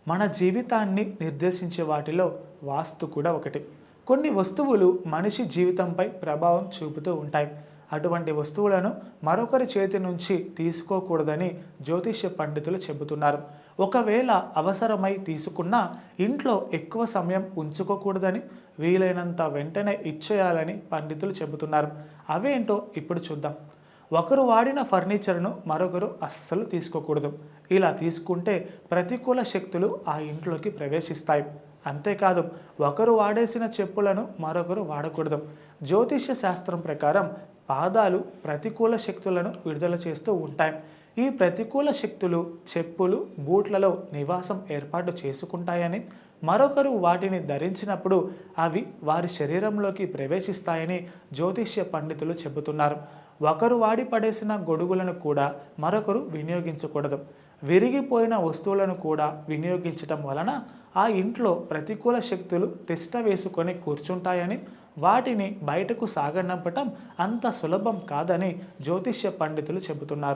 మన జీవితాన్ని నిర్దేశించే వాటిలో వాస్తు కూడా ఒకటి. కొన్ని వస్తువులు మనిషి జీవితంపై ప్రభావం చూపుతూ ఉంటాయి. అటువంటి వస్తువులను మరొకరి చేతి నుంచి తీసుకోకూడదని జ్యోతిష్య పండితులు చెబుతున్నారు. ఒకవేళ అవసరమై తీసుకున్నా ఇంట్లో ఎక్కువ సమయం ఉంచుకోకూడదని, వీలైనంత వెంటనే ఇచ్చేయాలని పండితులు చెబుతున్నారు. అవేంటో ఇప్పుడు చూద్దాం. ఒకరు వాడిన ఫర్నిచర్ను మరొకరు అస్సలు తీసుకోకూడదు. ఇలా తీసుకుంటే ప్రతికూల శక్తులు ఆ ఇంట్లోకి ప్రవేశిస్తాయి. అంతేకాదు, ఒకరు వాడేసిన చెప్పులను మరొకరు వాడకూడదు. జ్యోతిష్య శాస్త్రం ప్రకారం పాదాలు ప్రతికూల శక్తులను విడుదల చేస్తూ ఉంటాయి. ఈ ప్రతికూల శక్తులు చెప్పులు, బూట్లలో నివాసం ఏర్పాటు చేసుకుంటాయని, మరొకరు వాటిని ధరించినప్పుడు అవి వారి శరీరంలోకి ప్రవేశిస్తాయని జ్యోతిష్య పండితులు చెబుతున్నారు. ఒకరు వాడి పడేసిన గొడుగులను కూడా మరొకరు వినియోగించకూడదు. విరిగిపోయిన వస్తువులను కూడా వినియోగించటం వలన ఆ ఇంట్లో ప్రతికూల శక్తులు తిష్ట వేసుకొని కూర్చుంటాయని, వాటిని బయటకు సాగనంపటం అంత సులభం కాదని జ్యోతిష్య పండితులు చెబుతున్నారు.